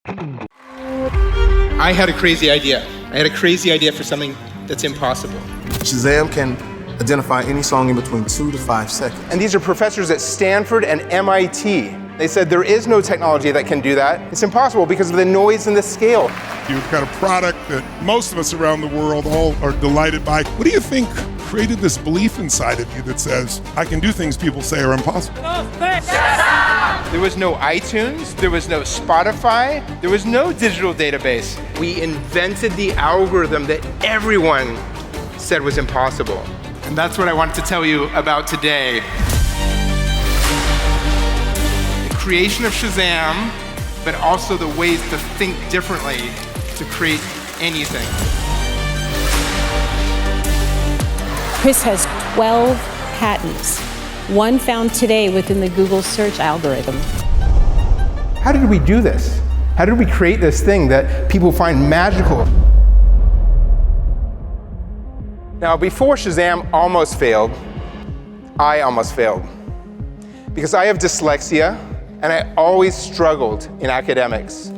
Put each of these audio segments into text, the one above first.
I had a crazy idea. I had a crazy idea for something that's impossible. Shazam can identify any song in between 2 to 5 seconds. And these are professors at Stanford and MIT. They said there is no technology that can do that. It's impossible because of the noise and the scale. You've got a product that most of us around the world all are delighted by. What do you think created this belief inside of you that says, I can do things people say are impossible? There was no iTunes, there was no Spotify, there was no digital database. We invented the algorithm that everyone said was impossible. And that's what I wanted to tell you about today. The creation of Shazam, but also the ways to think differently to create anything. Chris has 12 patents, one found today within the Google search algorithm. How did we do this? How did we create this thing that people find magical? Now, before Shazam almost failed, I almost failed. Because I have dyslexia, and I always struggled in academics.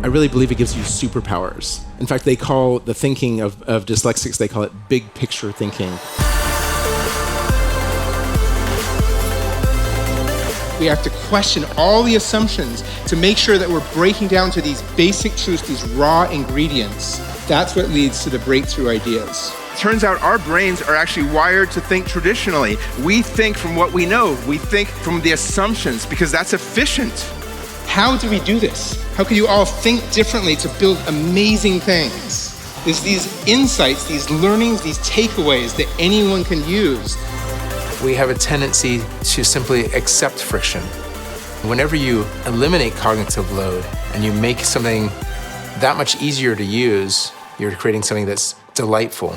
I really believe it gives you superpowers. In fact, they call the thinking of dyslexics, they call it big picture thinking. We have to question all the assumptions to make sure that we're breaking down to these basic truths, these raw ingredients. That's what leads to the breakthrough ideas. Turns out our brains are actually wired to think traditionally. We think from what we know. We think from the assumptions because that's efficient. How do we do this? How can you all think differently to build amazing things? There's these insights, these learnings, these takeaways that anyone can use. We have a tendency to simply accept friction. Whenever you eliminate cognitive load and you make something that much easier to use, you're creating something that's delightful.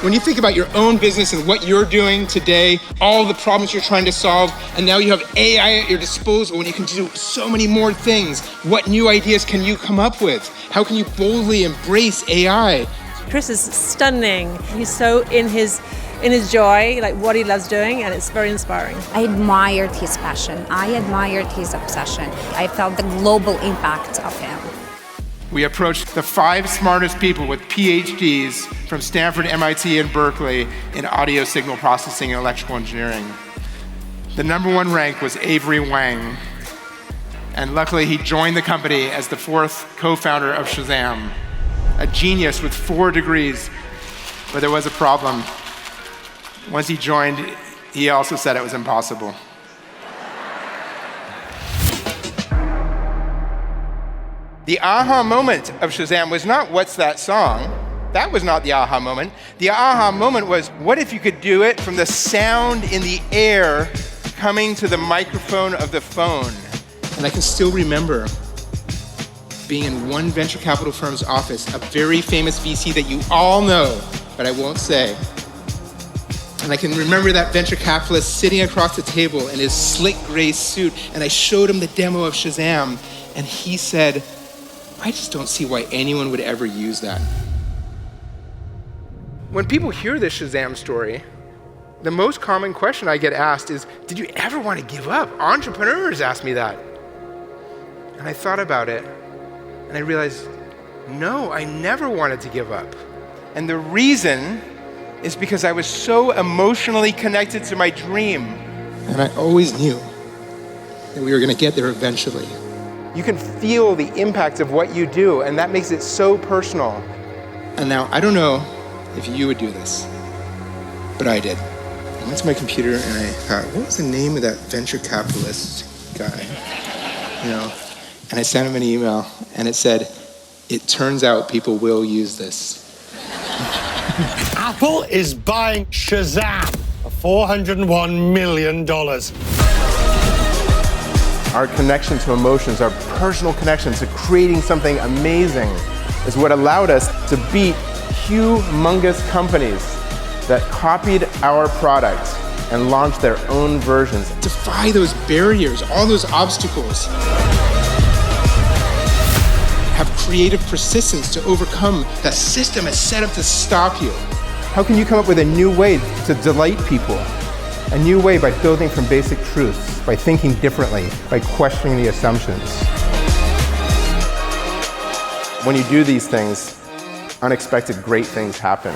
When you think about your own business and what you're doing today, all the problems you're trying to solve, and now you have AI at your disposal and you can do so many more things, what new ideas can you come up with? How can you boldly embrace AI? Chris is stunning. He's so in his joy, like what he loves doing, and it's very inspiring. I admired his passion. I admired his obsession. I felt the global impact of him. We approached the 5 smartest people with PhDs from Stanford, MIT, and Berkeley in audio signal processing and electrical engineering. The #1 rank was Avery Wang, and luckily he joined the company as the 4th co-founder of Shazam. A genius with 4 degrees, but there was a problem. Once he joined, he also said it was impossible. The aha moment of Shazam was not, what's that song? That was not the aha moment. The aha moment was, what if you could do it from the sound in the air coming to the microphone of the phone? And I can still remember being in one venture capital firm's office, a very famous VC that you all know, but I won't say. And I can remember that venture capitalist sitting across the table in his slick gray suit, and I showed him the demo of Shazam, and he said, I just don't see why anyone would ever use that. When people hear this Shazam story, the most common question I get asked is, did you ever want to give up? Entrepreneurs ask me that. And I thought about it, and I realized, no, I never wanted to give up. And the reason is because I was so emotionally connected to my dream. And I always knew that we were going to get there eventually. You can feel the impact of what you do, and that makes it so personal. And now, I don't know if you would do this, but I did. I went to my computer and I thought, what was the name of that venture capitalist guy? And I sent him an email, and it said, it turns out people will use this. Apple is buying Shazam for $401 million. Our connection to emotions, our personal connection to creating something amazing is what allowed us to beat humongous companies that copied our product and launched their own versions. Defy those barriers, all those obstacles. Have creative persistence to overcome that system is set up to stop you. How can you come up with a new way to delight people? A new way by building from basic truths, by thinking differently, by questioning the assumptions. When you do these things, unexpected great things happen.